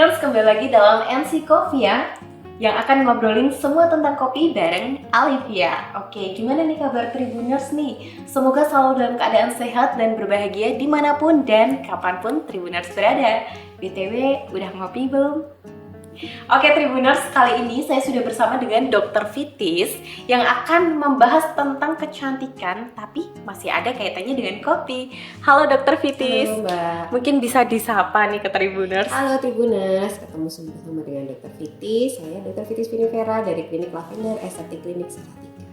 Tribuners, kembali lagi dalam NC Coffee ya, yang akan ngobrolin semua tentang kopi bareng Alivia. Oke, gimana nih kabar Tribuners nih? Semoga selalu dalam keadaan sehat dan berbahagia dimanapun dan kapanpun Tribuners berada. BTW, udah ngopi belum? Oke Tribuners, kali ini saya sudah bersama dengan Dr. Fitis yang akan membahas tentang kecantikan, tapi masih ada kaitannya dengan kopi. Halo Dr. Fitis. Halo Mbak. Mungkin bisa disapa nih ke Tribuners. Halo Tribuners, ketemu bersama dengan Dr. Fitis. Saya Dr. Fitis Pinivera dari Klinik Lavender Estetik Klinik Salatiga.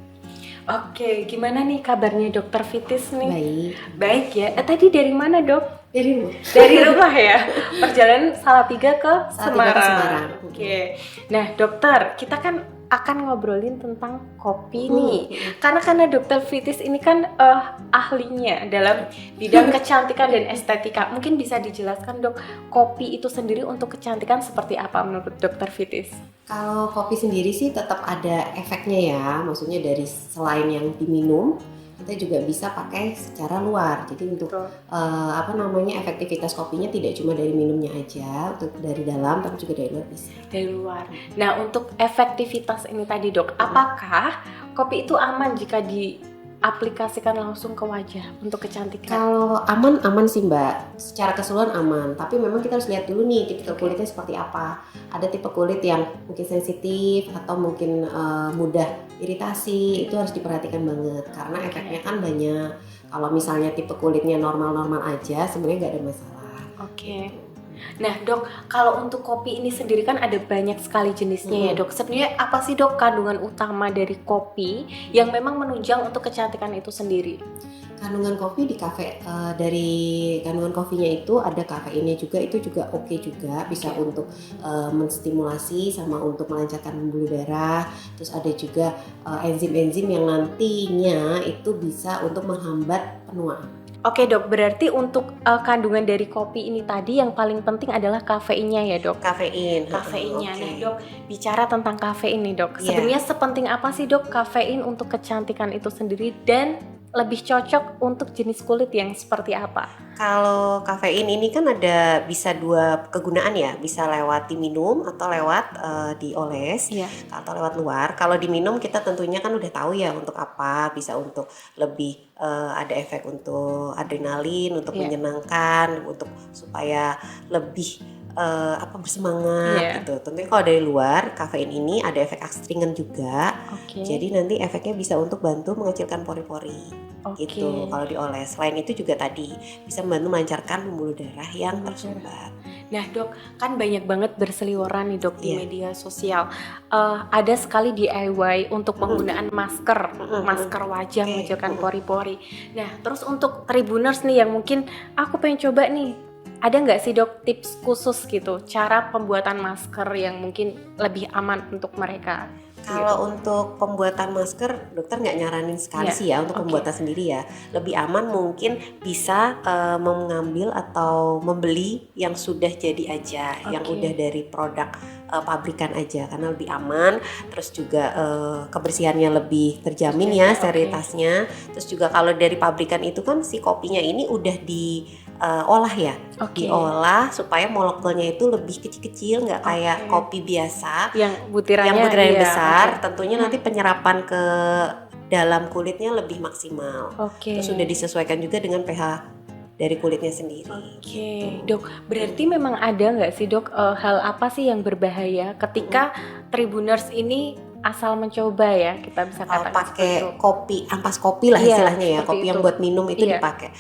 Oke, gimana nih kabarnya Dr. Fitis nih? Baik. Baik ya. Tadi dari mana dok? Dari rumah. Dari rumah ya. Perjalanan Salatiga ke Semarang. Semarang. Oke. Nah dokter, kita kan akan ngobrolin tentang kopi nih. Karena Dr. Fitis ini kan ahlinya dalam bidang kecantikan dan estetika. Mungkin bisa dijelaskan dok, kopi itu sendiri untuk kecantikan seperti apa menurut Dr. Fitis? Kalau kopi sendiri sih tetap ada efeknya ya. Maksudnya dari selain yang diminum, kita juga bisa pakai secara luar. Jadi untuk efektivitas kopinya tidak cuma dari minumnya aja, untuk dari dalam tapi juga dari luar bisa. Dari luar. Nah, untuk efektivitas ini tadi dok, apakah kopi itu aman jika diaplikasikan langsung ke wajah untuk kecantikan? Kalau aman sih Mbak, secara keseluruhan aman. Tapi memang kita harus lihat dulu nih tipe kulitnya seperti apa. Ada tipe kulit yang mungkin sensitif atau mungkin mudah iritasi, itu harus diperhatikan banget karena efeknya kan banyak. Kalau misalnya tipe kulitnya normal-normal aja, sebenarnya nggak ada masalah. Oke. Nah dok, kalau untuk kopi ini sendiri kan ada banyak sekali jenisnya ya dok. Sebenarnya apa sih dok kandungan utama dari kopi yang memang menunjang untuk kecantikan itu sendiri? Kandungan kopi di dari kandungan kopinya itu ada kafeinnya juga, itu juga oke juga, bisa untuk menstimulasi sama untuk melancarkan pembuluh darah. Terus ada juga enzim-enzim yang nantinya itu bisa untuk menghambat penuaan. Oke dok, berarti untuk kandungan dari kopi ini tadi yang paling penting adalah kafeinnya ya dok? Kafeinnya. Okay. Nah dok, bicara tentang kafein nih dok, sebenarnya sepenting apa sih dok kafein untuk kecantikan itu sendiri dan lebih cocok untuk jenis kulit yang seperti apa? Kalau kafein ini kan ada bisa dua kegunaan ya, bisa lewat diminum atau lewat dioles atau lewat luar. Kalau diminum kita tentunya kan udah tahu ya untuk apa, bisa untuk lebih ada efek untuk adrenalin, untuk menyenangkan, untuk supaya lebih bersemangat gitu. Tentunya kalau dari luar, kafein ini ada efek astringent juga. Jadi nanti efeknya bisa untuk bantu mengecilkan pori-pori. Gitu kalau dioles. Selain itu juga tadi bisa membantu melancarkan pembuluh darah yang tersumbat. Nah dok, kan banyak banget berseliweran nih dok di media sosial. Ada sekali DIY untuk penggunaan masker wajah mengecilkan pori-pori. Nah terus untuk Tribuners nih yang mungkin aku pengen coba nih, ada nggak sih dok tips khusus gitu cara pembuatan masker yang mungkin lebih aman untuk mereka? Kalau untuk pembuatan masker, dokter nggak nyaranin sekali sih ya untuk pembuatan sendiri ya. Lebih aman mungkin bisa mengambil atau membeli yang sudah jadi aja, yang udah dari produk pabrikan aja karena lebih aman. Terus juga kebersihannya lebih terjamin ya, sterilitasnya. Terus juga kalau dari pabrikan itu kan si kopinya ini udah diolah ya, diolah supaya molekulnya itu lebih kecil-kecil, nggak kayak kopi biasa yang butirannya besar. Tentunya nanti penyerapan ke dalam kulitnya lebih maksimal. Terus sudah disesuaikan juga dengan pH dari kulitnya sendiri. Dok, berarti memang ada nggak sih dok hal apa sih yang berbahaya ketika Tribuners ini asal mencoba ya, kita bisa katakan pakai kopi, ampas kopi lah istilahnya ya, kopi yang buat minum itu dipakai.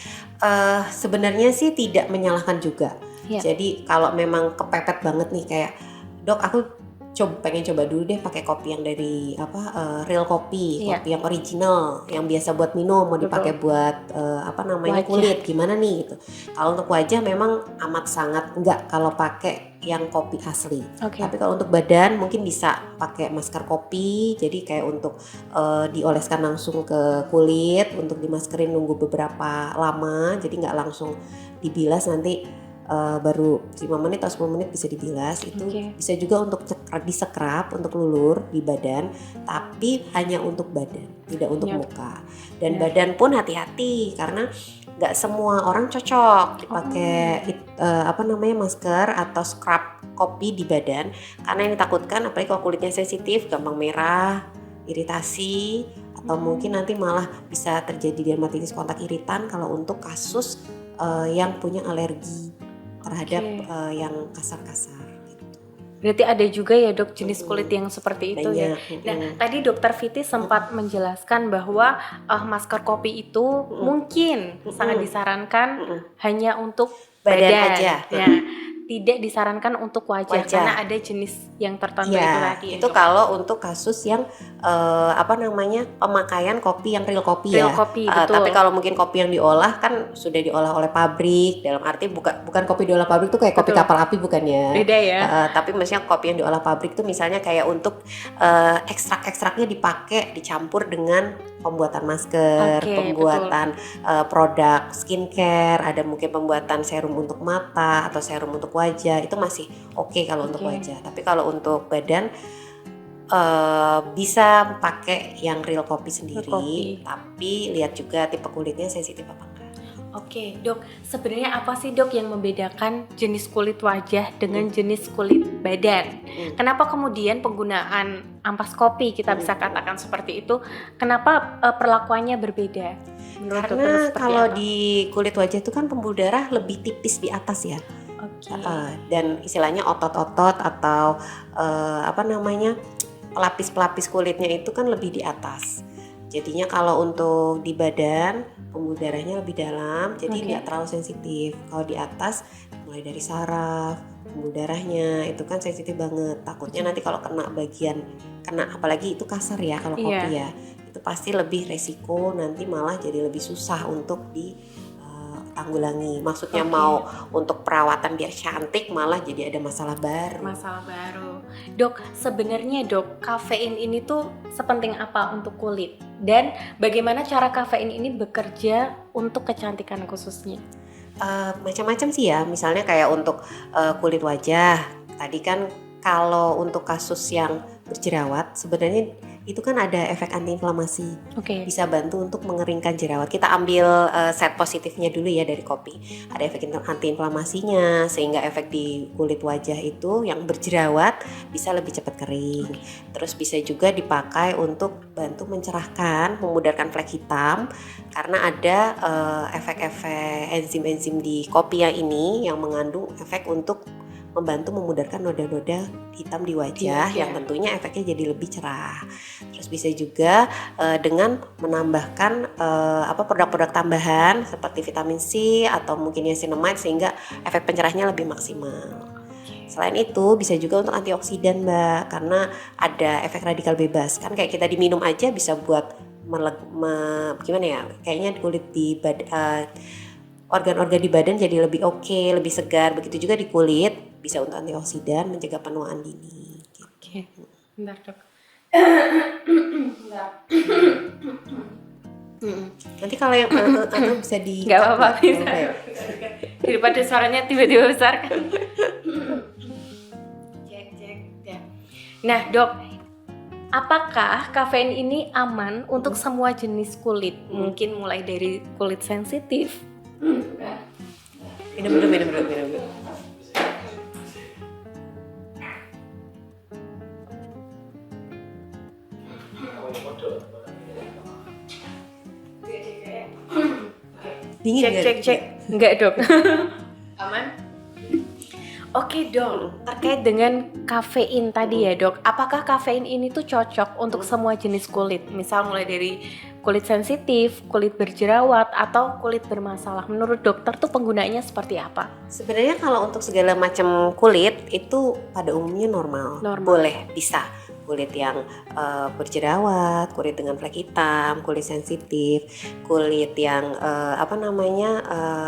Sebenarnya sih tidak menyalahkan juga. Jadi kalau memang kepepet banget nih kayak dok aku pengen coba dulu deh pakai kopi yang dari real kopi yang original, yang biasa buat minum, mau dipakai buat kulit gimana nih gitu. Kalau untuk wajah memang amat sangat enggak kalau pakai yang kopi asli. Tapi kalau untuk badan mungkin bisa pakai masker kopi, jadi kayak untuk dioleskan langsung ke kulit, untuk dimaskerin nunggu beberapa lama, jadi nggak langsung dibilas nanti baru 5 menit atau 10 menit bisa dibilas. Itu bisa juga untuk disekrap, untuk lulur di badan, tapi hanya untuk badan, tidak untuk muka. Dan badan pun hati-hati karena nggak semua orang cocok dipakai masker atau scrub kopi di badan, karena yang ditakutkan apalagi kalau kulitnya sensitif, gampang merah, iritasi, atau mungkin nanti malah bisa terjadi dermatitis kontak iritan kalau untuk kasus yang punya alergi terhadap yang kasar-kasar. Berarti ada juga ya dok jenis kulit yang seperti itu ya. Nah tadi dokter Viti sempat menjelaskan bahwa masker kopi itu mungkin sangat disarankan hanya untuk badan aja. Ya, tidak disarankan untuk wajah karena ada jenis yang tertentu itu tadi. Itu kalau untuk kasus yang pemakaian kopi yang real kopi ya. Kopi, betul. Tapi kalau mungkin kopi yang diolah kan sudah diolah oleh pabrik, dalam arti bukan kopi diolah pabrik tuh kayak kopi kapal api bukan ya. Beda ya. Tapi maksudnya kopi yang diolah pabrik tuh misalnya kayak untuk ekstrak-ekstraknya dipakai dicampur dengan pembuatan masker, pembuatan produk skincare, ada mungkin pembuatan serum untuk mata atau serum untuk wajah, itu masih oke kalau untuk wajah. Tapi kalau untuk badan bisa pakai yang real kopi sendiri, tapi lihat juga tipe kulitnya sensitif apa enggak. Oke, dok, sebenarnya apa sih dok yang membedakan jenis kulit wajah dengan jenis kulit badan? Kenapa kemudian penggunaan ampas kopi kita bisa katakan seperti itu? Kenapa perlakuannya berbeda? Karena kalau di kulit wajah itu kan pembuluh darah lebih tipis di atas ya. Dan istilahnya otot-otot atau pelapis-pelapis kulitnya itu kan lebih di atas. Jadinya kalau untuk di badan pembuluh darahnya lebih dalam, jadi nggak terlalu sensitif. Kalau di atas mulai dari saraf, pembuluh darahnya itu kan sensitif banget. Takutnya nanti kalau kena apalagi itu kasar ya kalau kopi ya, itu pasti lebih resiko nanti malah jadi lebih susah untuk ditanggulangi. Maksudnya mau untuk perawatan biar cantik malah jadi ada masalah baru. Dok, sebenarnya dok, kafein ini tuh sepenting apa untuk kulit? Dan bagaimana cara kafein ini bekerja untuk kecantikan khususnya? Macam-macam sih ya, misalnya kayak untuk kulit wajah. Tadi kan kalau untuk kasus yang berjerawat sebenarnya itu kan ada efek antiinflamasi, bisa bantu untuk mengeringkan jerawat. Kita ambil set positifnya dulu ya dari kopi. Ada efek antiinflamasinya sehingga efek di kulit wajah itu yang berjerawat bisa lebih cepat kering. Terus bisa juga dipakai untuk bantu mencerahkan, memudarkan flek hitam karena ada efek-efek enzim-enzim di kopi yang mengandung efek untuk membantu memudarkan noda-noda hitam di wajah yang tentunya efeknya jadi lebih cerah. Terus bisa juga dengan menambahkan produk-produk tambahan seperti vitamin C atau mungkin niacinamide sehingga efek pencerahnya lebih maksimal. Selain itu bisa juga untuk antioksidan Mbak, karena ada efek radikal bebas. Kan kayak kita diminum aja bisa buat kayaknya kulit di organ-organ di badan jadi lebih lebih segar. Begitu juga di kulit bisa untuk antioksidan, mencegah penuaan dini. Bentar dok. Nanti kalau yang bisa di nggak apa-apa bisa. Daripada suaranya tiba-tiba besar kan. Cek. Nah dok, apakah kafein ini aman untuk semua jenis kulit? Mungkin mulai dari kulit sensitif. Minum dulu. Dingin cek. Enggak dok. Aman. Oke dok, terkait dengan kafein tadi ya dok, apakah kafein ini tuh cocok untuk semua jenis kulit? Misal mulai dari kulit sensitif, kulit berjerawat, atau kulit bermasalah. Menurut dokter tuh penggunaannya seperti apa? Sebenarnya kalau untuk segala macam kulit itu pada umumnya normal. Boleh, bisa. Kulit yang berjerawat, kulit dengan flek hitam, kulit sensitif, kulit yang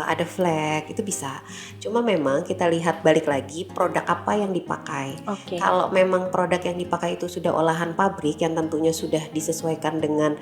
ada flek, itu bisa. Cuma memang kita lihat balik lagi produk apa yang dipakai. Kalau memang produk yang dipakai itu sudah olahan pabrik yang tentunya sudah disesuaikan dengan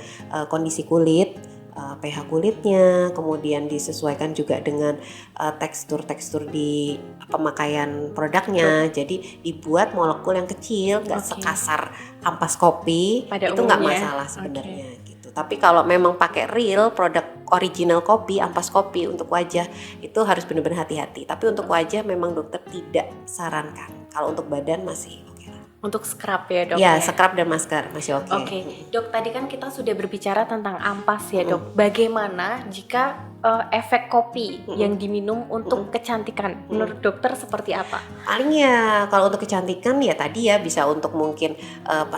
kondisi kulit, pH kulitnya, kemudian disesuaikan juga dengan tekstur-tekstur di pemakaian produknya. Jadi dibuat molekul yang kecil, nggak sekasar ampas kopi, pada itu nggak masalah sebenarnya gitu. Tapi kalau memang pakai real produk original kopi, ampas kopi untuk wajah itu harus benar-benar hati-hati. Tapi untuk wajah memang dokter tidak sarankan. Kalau untuk badan masih oke lah. Untuk scrub ya dok? Ya, scrub dan masker masih oke. Oke, dok tadi kan kita sudah berbicara tentang ampas ya dok. Bagaimana jika efek kopi yang diminum untuk kecantikan? Menurut dokter seperti apa? Paling ya kalau untuk kecantikan ya tadi ya bisa untuk mungkin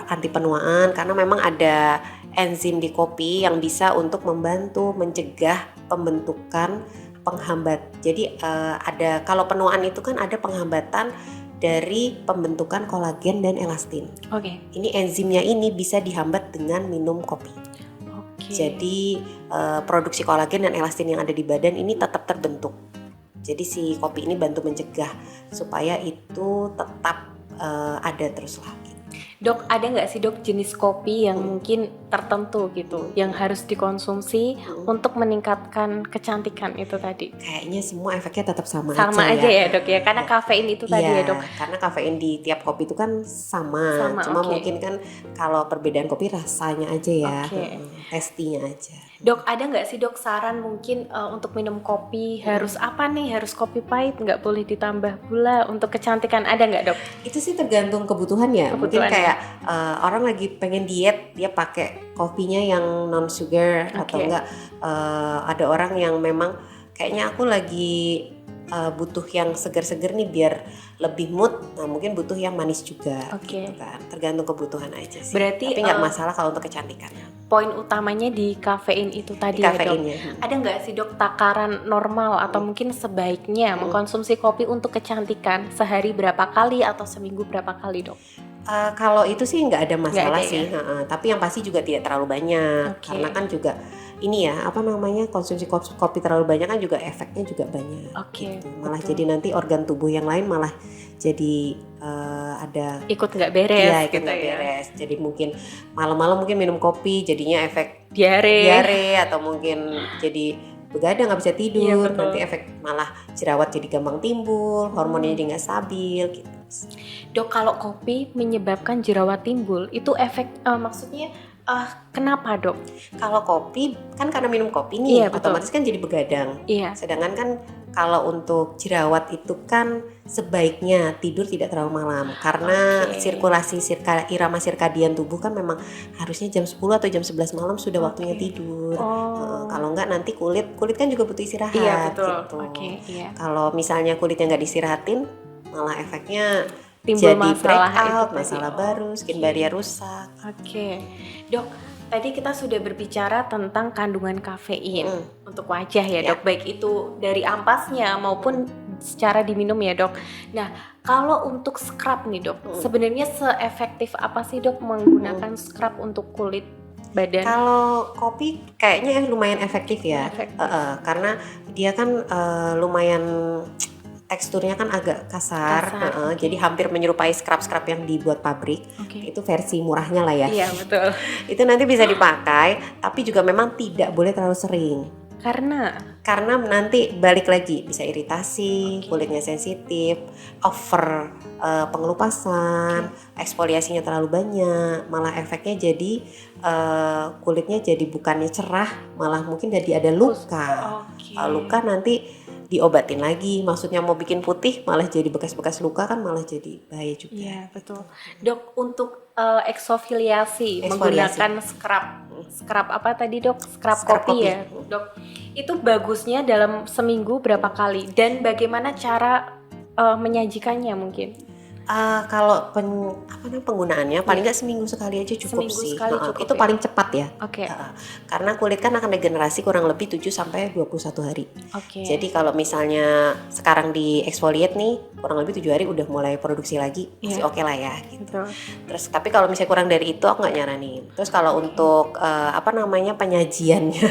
anti penuaan, karena memang ada enzim di kopi yang bisa untuk membantu mencegah pembentukan penghambat. Jadi ada, kalau penuaan itu kan ada penghambatan dari pembentukan kolagen dan elastin. Oke. Ini enzimnya ini bisa dihambat dengan minum kopi. Jadi produksi kolagen dan elastin yang ada di badan ini tetap terbentuk. Jadi si kopi ini bantu mencegah supaya itu tetap ada terus lagi. Dok, ada nggak sih dok jenis kopi yang mungkin tertentu gitu yang harus dikonsumsi untuk meningkatkan kecantikan itu tadi? Kayaknya semua efeknya tetap sama aja ya dok ya, karena kafein itu tadi ya dok. Karena kafein di tiap kopi itu kan sama cuma mungkin kan kalau perbedaan kopi rasanya aja ya, tastinya aja. Dok, ada nggak sih dok saran mungkin untuk minum kopi harus apa nih? Harus kopi pahit, nggak boleh ditambah gula untuk kecantikan, ada nggak dok? Itu sih tergantung kebutuhan ya. Mungkin kayak orang lagi pengen diet, dia pakai kopinya yang non sugar atau enggak ada orang yang memang kayaknya aku lagi butuh yang segar-segar nih biar lebih mood, nah mungkin butuh yang manis juga gitu kan, tergantung kebutuhan aja sih. Berarti tapi nggak masalah kalau untuk kecantikan. Poin utamanya di kafein itu tadi ya dok. Ada nggak sih dok takaran normal atau mungkin sebaiknya mengkonsumsi kopi untuk kecantikan sehari berapa kali atau seminggu berapa kali dok? Kalau itu sih nggak ada masalah sih, tapi yang pasti juga tidak terlalu banyak, karena kan juga ini ya konsumsi kopi terlalu banyak kan juga efeknya juga banyak. Gitu. Malah jadi nanti organ tubuh yang lain malah jadi ada ikut nggak beres. Iya, ikut nggak beres. Jadi mungkin malam-malam mungkin minum kopi jadinya efek diare atau mungkin jadi begadang nggak bisa tidur. Nanti efek malah jerawat jadi gampang timbul, hormonnya jadi nggak stabil gitu. Dok, kalau kopi menyebabkan jerawat timbul itu efek maksudnya kenapa dok? Kalau kopi kan karena minum kopi nih, otomatis kan jadi begadang. Sedangkan kan kalau untuk jerawat itu kan sebaiknya tidur tidak terlalu malam, karena sirkulasi irama sirkadian tubuh kan memang harusnya jam 10 atau jam 11 malam sudah waktunya tidur. Kalau enggak nanti kulit kan juga butuh istirahat gitu. Kalau misalnya kulitnya nggak diistirahatin, malah efeknya timbul jadi breakout, masalah baru, skin barrier rusak. Dok, tadi kita sudah berbicara tentang kandungan kafein untuk wajah ya dok, baik itu dari ampasnya maupun secara diminum ya dok. Nah, kalau untuk scrub nih dok, sebenarnya seefektif apa sih dok menggunakan scrub untuk kulit badan? Kalau kopi kayaknya lumayan efektif ya, karena dia kan lumayan teksturnya kan agak kasar. Jadi hampir menyerupai scrub yang dibuat pabrik. Itu versi murahnya lah ya. Iya betul. Itu nanti bisa dipakai, tapi juga memang tidak boleh terlalu sering. Karena nanti balik lagi bisa iritasi, kulitnya sensitif, over pengelupasan, eksfoliasinya terlalu banyak, malah efeknya jadi kulitnya jadi bukannya cerah, malah mungkin jadi ada luka. Luka nanti diobatin lagi, maksudnya mau bikin putih malah jadi bekas-bekas luka kan malah jadi bahaya juga. Iya betul. Dok, untuk eksfoliasi menggunakan scrub apa tadi dok? Scrub kopi ya dok. Itu bagusnya dalam seminggu berapa kali dan bagaimana cara menyajikannya mungkin? Kalau penggunaannya paling nggak seminggu sekali aja cukup sih. Itu paling cepat ya. Karena kulit kan akan regenerasi kurang lebih 7-21 hari. Jadi kalau misalnya sekarang di exfoliate nih kurang lebih 7 hari udah mulai produksi lagi, masih oke lah ya gitu. Terus tapi kalau misalnya kurang dari itu aku nggak nyaranin. Terus kalau untuk penyajiannya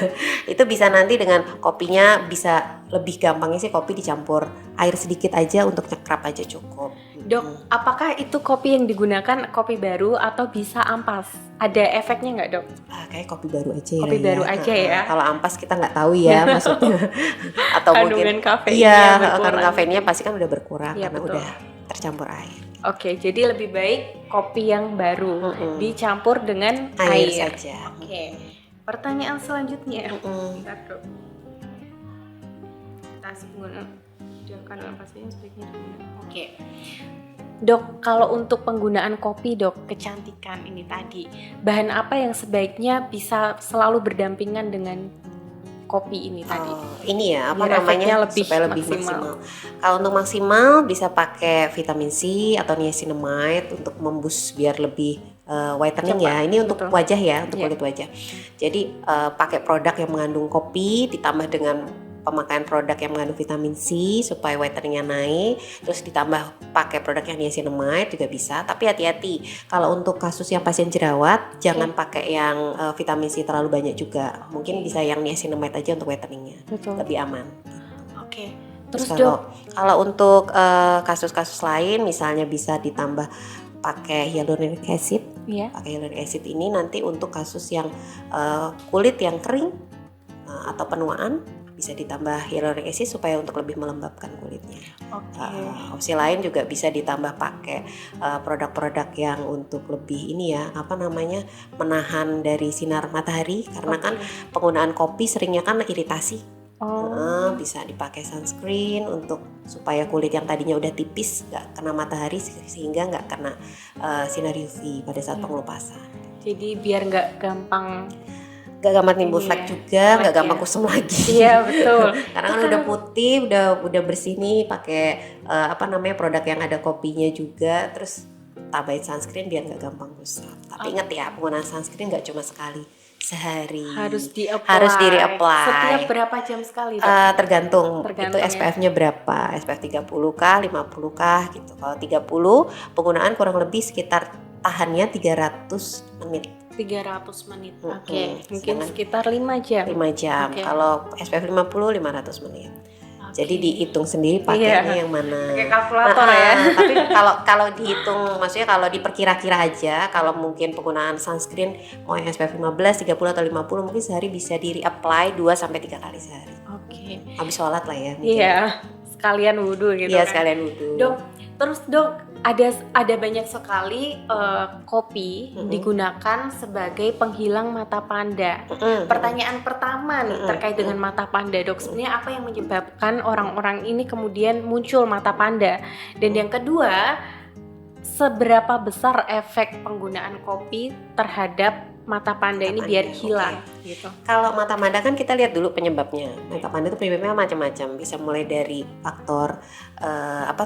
itu bisa nanti dengan kopinya, bisa lebih gampangnya sih kopi dicampur air sedikit aja untuk nyekrap aja cukup. Dok, apakah itu kopi yang digunakan kopi baru atau bisa ampas? Ada efeknya nggak dok? Kayak kopi baru aja ya. Kopi baru aja ya. Kalau ampas kita nggak tahu ya maksudnya. Atau kandungan mungkin kandungan kafeinnya pasti kan udah berkurang karena udah tercampur air. Jadi lebih baik kopi yang baru dicampur dengan air saja. pertanyaan selanjutnya. Mm-mm. Bentar, Dok. Tas penggunaan dalam pastinya sebaiknya digunakan. Oke. Dok, kalau untuk penggunaan kopi, Dok, kecantikan ini tadi, bahan apa yang sebaiknya bisa selalu berdampingan dengan kopi ini tadi? Ini ya, apa Biar efeknya namanya, lebih supaya lebih maksimal. Kalau untuk maksimal bisa pakai vitamin C atau niacinamide untuk memboost biar lebih whitening. Cepat, ya. Ini untuk betul. wajah ya, untuk kulit wajah. Jadi pakai produk yang mengandung kopi ditambah dengan pemakaian produk yang mengandung vitamin C supaya whiteningnya naik, terus ditambah pakai produk yang niacinamide juga bisa. Tapi hati-hati, kalau untuk kasus yang pasien jerawat jangan pakai yang vitamin C terlalu banyak juga. Mungkin bisa yang niacinamide aja untuk whiteningnya. Betul. Lebih aman. Oke. Terus kalau untuk kasus-kasus lain misalnya bisa ditambah pakai hyaluronic acid. Pakai hyaluronic acid ini nanti untuk kasus yang kulit yang kering atau penuaan, bisa ditambah hyaluronic acid supaya untuk lebih melembabkan kulitnya. Opsi lain juga bisa ditambah pakai produk-produk yang untuk lebih ini ya, apa namanya, menahan dari sinar matahari, karena kan penggunaan kopi seringnya kan iritasi. Bisa dipakai sunscreen untuk supaya kulit yang tadinya udah tipis nggak kena matahari sehingga nggak kena sinar UV pada saat pengelupasan. Jadi biar nggak gampang timbul flek juga, nggak gampang kusam lagi. Iya betul. Karena kan udah putih, udah bersih nih, pakai apa namanya, produk yang ada kopinya juga, terus tambahin sunscreen biar nggak gampang kusam. Tapi ingat ya, penggunaan sunscreen nggak cuma sekali sehari. Harus di-apply. Setiap berapa jam sekali? Tergantung itu SPF-nya berapa, SPF 30K, 50K gitu. Kalau 30 penggunaan kurang lebih sekitar tahannya 300 menit. 300 menit. Oke. Mungkin sekitar 5 jam. 5 jam. Kalau SPF 50 500 menit. Jadi dihitung sendiri pakainya yang mana. Pakai kalkulator ya. Tapi kalau dihitung, maksudnya kalau diperkira-kira aja, kalau mungkin penggunaan sunscreen mau yang SPF 15, 30 atau 50 mungkin sehari bisa di-apply 2 sampai 3 kali sehari. Oke. Habis sholat lah ya. Iya. Sekalian wudhu gitu. Iya, sekalian wudhu. Dok, terus Dok, ada banyak sekali kopi digunakan sebagai penghilang mata panda. Pertanyaan pertama nih terkait dengan mata panda, Dok, sebenarnya apa yang menyebabkan orang-orang ini kemudian muncul mata panda? Dan yang kedua, seberapa besar efek penggunaan kopi terhadap mata panda ini biar hilang gitu. Kalau mata panda kan kita lihat dulu penyebabnya. Mata panda itu penyebabnya macam-macam, bisa mulai dari faktor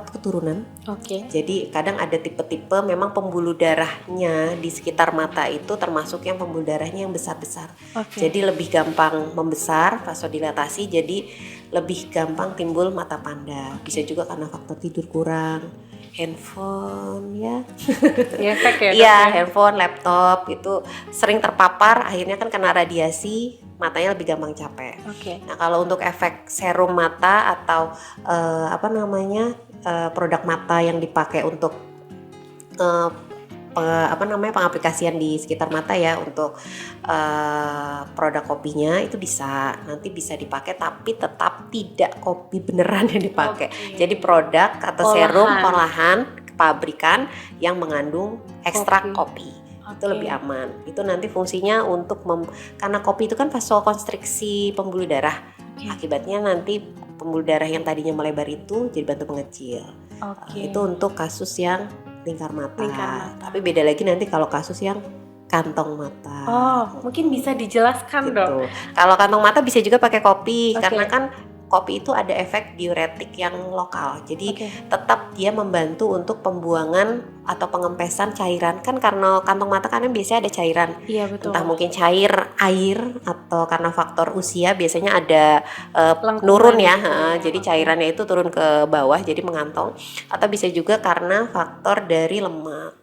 keturunan. Jadi kadang ada tipe-tipe memang pembuluh darahnya di sekitar mata itu termasuk yang pembuluh darahnya yang besar-besar. Jadi lebih gampang membesar, vasodilatasi, jadi lebih gampang timbul mata panda. Bisa juga karena faktor tidur kurang, handphone ya. Iya, handphone, laptop itu sering terpapar, akhirnya kan kena radiasi, matanya lebih gampang capek. Nah, kalau untuk efek serum mata atau produk mata yang dipakai untuk pengaplikasian di sekitar mata ya, untuk produk kopinya itu nanti bisa dipakai, tapi tetap tidak kopi beneran yang dipakai. Jadi produk atau serum olahan pabrikan yang mengandung ekstrak kopi. Itu lebih aman. Itu nanti fungsinya untuk karena kopi itu kan vasokonstriksi pembuluh darah. Akibatnya nanti pembuluh darah yang tadinya melebar itu jadi bantu mengecil. Itu untuk kasus yang lingkar mata. Tapi beda lagi nanti kalau kasus yang kantong mata. Mungkin bisa dijelaskan gitu. Dok. Kalau kantong mata bisa juga pakai kopi, karena kan kopi itu ada efek diuretik yang lokal. Jadi tetap dia membantu untuk pembuangan atau pengempesan cairan. Kan karena kantong mata kan biasanya ada cairan. Iya, betul. Entah mungkin cair air atau karena faktor usia biasanya ada nurun ya. Jadi cairannya itu turun ke bawah jadi mengantong, atau bisa juga karena faktor dari lemak.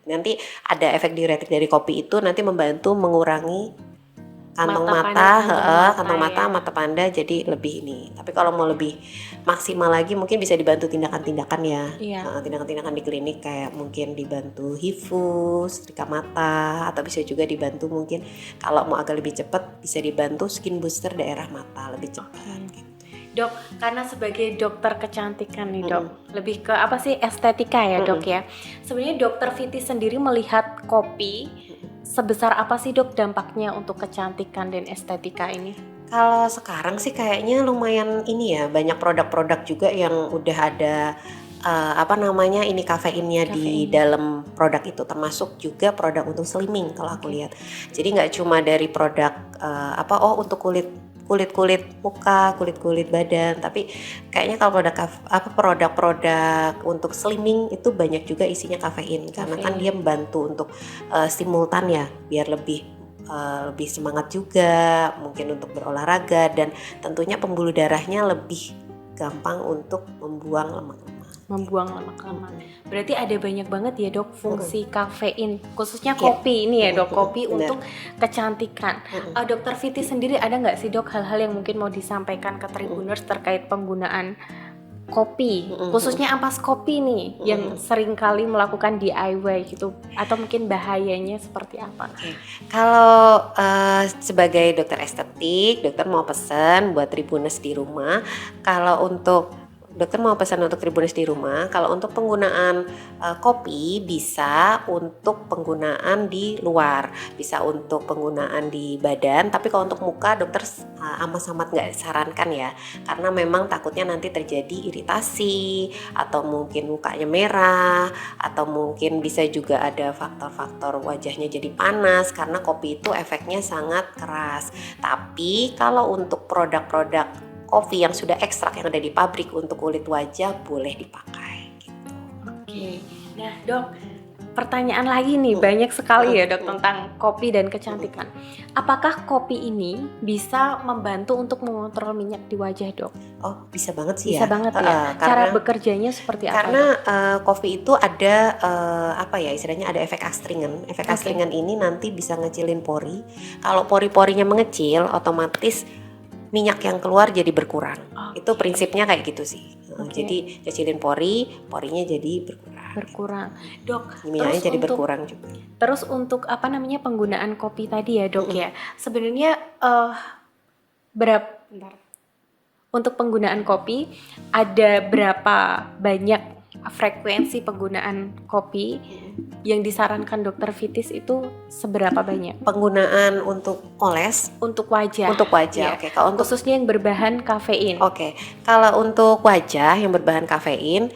Nanti ada efek diuretik dari kopi itu nanti membantu mengurangi kantong mata panda jadi lebih ini. Tapi kalau mau lebih maksimal lagi mungkin bisa dibantu tindakan-tindakan ya. Tindakan-tindakan di klinik kayak mungkin dibantu HIFU, setrika mata, atau bisa juga dibantu mungkin kalau mau agak lebih cepat bisa dibantu skin booster daerah mata lebih cepat. Dok, karena sebagai dokter kecantikan nih Dok, lebih ke apa sih, estetika ya Dok ya. Sebenarnya Dokter Viti sendiri melihat kopi sebesar apa sih dok dampaknya untuk kecantikan dan estetika ini? Kalau sekarang sih kayaknya lumayan ini ya, banyak produk-produk juga yang udah ada ini kafeinnya di dalam produk itu, termasuk juga produk untuk slimming kalau aku lihat. Jadi nggak cuma dari produk untuk kulit muka, kulit badan, tapi kayaknya kalau produk untuk slimming itu banyak juga isinya kafein. Karena kan dia membantu untuk simultan ya, biar lebih semangat juga, mungkin untuk berolahraga, dan tentunya pembuluh darahnya lebih gampang untuk membuang lemak-lemak. Berarti ada banyak banget ya dok fungsi kafein, khususnya kopi ini ya dok, kopi untuk kecantikan. Dokter Viti sendiri ada nggak sih dok hal-hal yang mungkin mau disampaikan ke Tribuners terkait penggunaan kopi, khususnya ampas kopi nih yang sering kali melakukan DIY gitu, atau mungkin bahayanya seperti apa? Kalau sebagai dokter estetik, dokter mau pesan buat Tribuners di rumah. Kalau untuk penggunaan kopi bisa untuk penggunaan di luar, bisa untuk penggunaan di badan. Tapi kalau untuk muka dokter amat nggak sarankan ya, karena memang takutnya nanti terjadi iritasi atau mungkin mukanya merah, atau mungkin bisa juga ada faktor-faktor wajahnya jadi panas karena kopi itu efeknya sangat keras. Tapi kalau untuk produk-produk kopi yang sudah ekstrak yang ada di pabrik untuk kulit wajah boleh dipakai gitu. Oke. Nah dok, pertanyaan lagi nih, banyak sekali ya dok tentang kopi dan kecantikan. Apakah kopi ini bisa membantu untuk mengontrol minyak di wajah dok? Oh bisa banget sih bisa ya. Bisa banget ya. Cara bekerjanya seperti apa? Karena kopi itu ada istilahnya ada efek astringen. Efek astringen ini nanti bisa ngecilin pori. Kalau pori-porinya mengecil, otomatis minyak yang keluar jadi berkurang. Itu prinsipnya kayak gitu sih. Jadi kecilin porinya jadi berkurang. Dok, minyaknya jadi berkurang juga. Terus untuk penggunaan kopi tadi ya dok ya. Sebenarnya untuk penggunaan kopi ada berapa banyak frekuensi penggunaan kopi yang disarankan dokter Vitis itu seberapa banyak? Penggunaan untuk oles, untuk wajah. Ya. Oke. Kalau untuk khususnya yang berbahan kafein. Oke. Kalau untuk wajah yang berbahan kafein,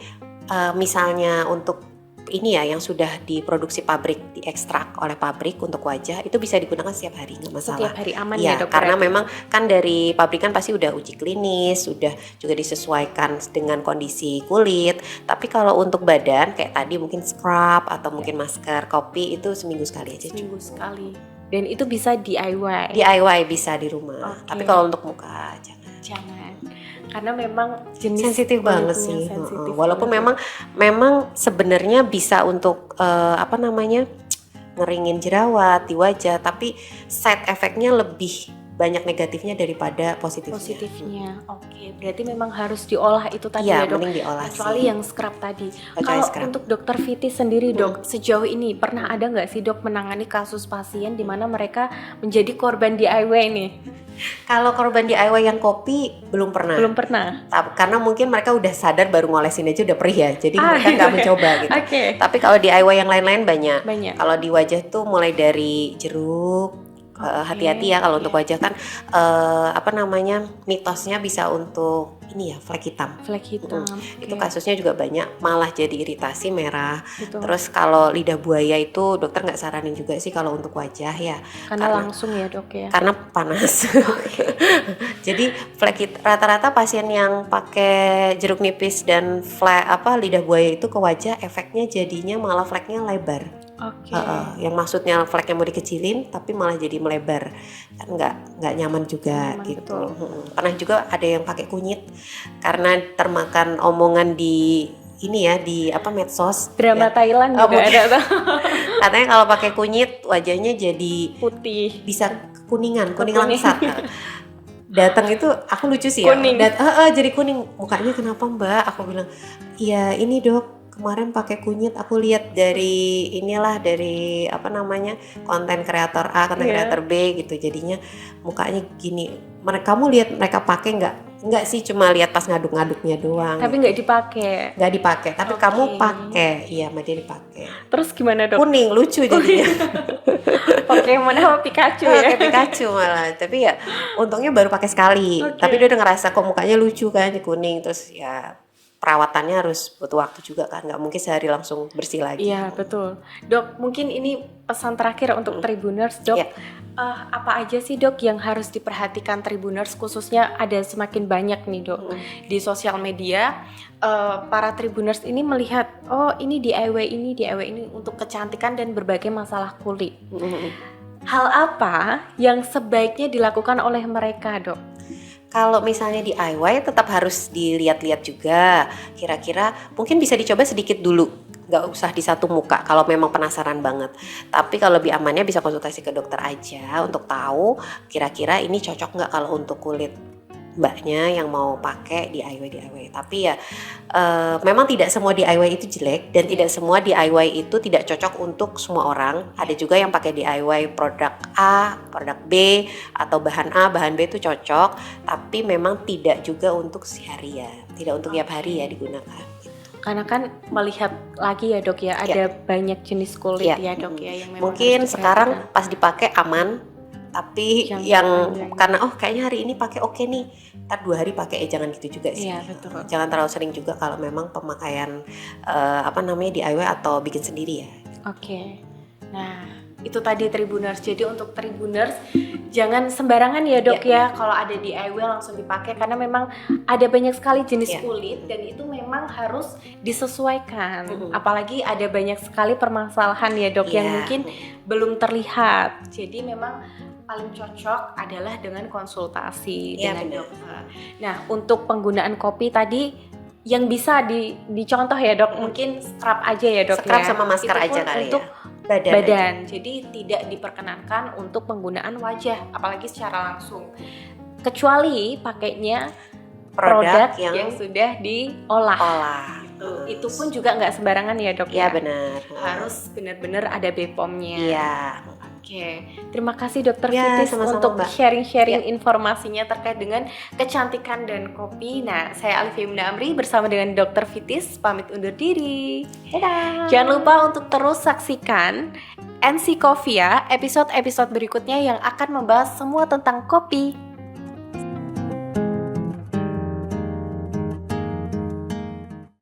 misalnya untuk ini ya yang sudah diproduksi pabrik, diekstrak oleh pabrik untuk wajah, itu bisa digunakan setiap hari, nggak masalah. Setiap hari aman ya dok. Karena memang kan dari pabrikan pasti udah uji klinis, sudah juga disesuaikan dengan kondisi kulit. Tapi kalau untuk badan kayak tadi mungkin scrub atau mungkin masker kopi itu seminggu sekali aja. Seminggu sekali. Dan itu bisa DIY. DIY bisa di rumah. Tapi kalau untuk muka jangan. Karena memang jenis sensitif banget sih. Walaupun memang sebenarnya bisa untuk ngeringin jerawat di wajah, tapi side effect-nya lebih banyak negatifnya daripada positifnya. Oke, berarti memang harus diolah itu tadi ya dok. Mending diolah kecuali yang scrub tadi. Kalau untuk dokter Viti sendiri dok, sejauh ini pernah ada nggak sih dok menangani kasus pasien di mana mereka menjadi korban DIY nih? Kalau korban DIY yang kopi belum pernah. Karena mungkin mereka udah sadar baru ngolesin aja udah perih ya. Jadi mereka nggak mencoba gitu. Tapi kalau DIY yang lain-lain banyak. Kalau di wajah tuh mulai dari jeruk. Hati-hati ya kalau untuk wajah kan mitosnya bisa untuk ini ya flek hitam. Itu kasusnya juga banyak, malah jadi iritasi merah. Terus kalau lidah buaya itu dokter nggak saranin juga sih kalau untuk wajah ya. Karena langsung ya dok ya. Karena panas. Jadi rata-rata pasien yang pakai jeruk nipis dan lidah buaya itu ke wajah, efeknya jadinya malah fleknya lebar. Yang maksudnya fleknya mau dikecilin tapi malah jadi melebar, kan nggak nyaman juga gitu. Pernah juga ada yang pakai kunyit karena termakan omongan di medsos. Drama ya. Thailand juga ada tuh. Katanya kalau pakai kunyit wajahnya jadi putih, bisa kuning langsat. Datang itu aku lucu sih kuning. Jadi kuning, mukanya kenapa mbak? Aku bilang iya ini dok, kemarin pakai kunyit, aku lihat dari konten kreator A, konten kreator B gitu, jadinya mukanya gini. Kamu lihat mereka pakai nggak sih, cuma lihat pas ngaduk-ngaduknya doang. Tapi nggak dipakai. Tapi kamu pakai, iya, dia dipakai. Terus gimana dok? Kuning, lucu jadinya. Pokemon sama Pikacu ya. Kayak Pikacu malah. Tapi ya untungnya baru pakai sekali. Tapi dia udah ngerasa kok mukanya lucu kan, kuning, terus ya perawatannya harus butuh waktu juga kan, nggak mungkin sehari langsung bersih lagi. Iya betul. Dok, mungkin ini pesan terakhir untuk Tribuners, Dok. Apa aja sih Dok yang harus diperhatikan Tribuners, khususnya ada semakin banyak nih Dok di sosial media, para Tribuners ini melihat ini DIY ini untuk kecantikan dan berbagai masalah kulit. Hal apa yang sebaiknya dilakukan oleh mereka, Dok? Kalau misalnya DIY tetap harus dilihat-lihat juga, kira-kira mungkin bisa dicoba sedikit dulu, nggak usah di satu muka kalau memang penasaran banget. Tapi kalau lebih amannya bisa konsultasi ke dokter aja untuk tahu kira-kira ini cocok nggak kalau untuk kulit mbaknya yang mau pakai DIY. Tapi ya memang tidak semua DIY itu jelek dan tidak semua DIY itu tidak cocok untuk semua orang. Ada juga yang pakai DIY produk A, produk B, atau bahan A, bahan B itu cocok, tapi memang tidak juga untuk seharian, tidak untuk tiap hari ya digunakan. Karena kan melihat lagi ya Dok ya, ada banyak jenis kulit ya Dok ya yang memang mungkin sekarang pas dipakai aman, tapi yang karena kayaknya hari ini pakai oke nih, ntar 2 hari pakai jangan gitu juga sih. Iya, betul. Jangan terlalu sering juga kalau memang pemakaian DIY atau bikin sendiri ya. Oke. Nah, itu tadi Tribuners. Jadi untuk Tribuners jangan sembarangan ya Dok ya kalau ada DIY langsung dipakai, karena memang ada banyak sekali jenis kulit dan itu memang harus disesuaikan. Apalagi ada banyak sekali permasalahan ya Dok yang mungkin belum terlihat. Jadi memang paling cocok adalah dengan konsultasi dengan dokter. Nah, untuk penggunaan kopi tadi yang bisa dicontoh ya Dok, mungkin scrub aja ya Dok. Scrub sama masker aja kali untuk ya. badan. Jadi tidak diperkenankan untuk penggunaan wajah, apalagi secara langsung. Kecuali pakainya produk yang sudah diolah. Itu pun juga nggak sembarangan ya Dok ya. Benar. Harus benar-benar ada BPOM-nya. Iya. Oke, terima kasih Dokter Fitis untuk sharing-sharing informasinya terkait dengan kecantikan dan kopi. Nah, saya Alifia Yumna Amri bersama dengan Dokter Fitis pamit undur diri. Dadah. Jangan lupa untuk terus saksikan NC Coffee ya, episode-episode berikutnya yang akan membahas semua tentang kopi.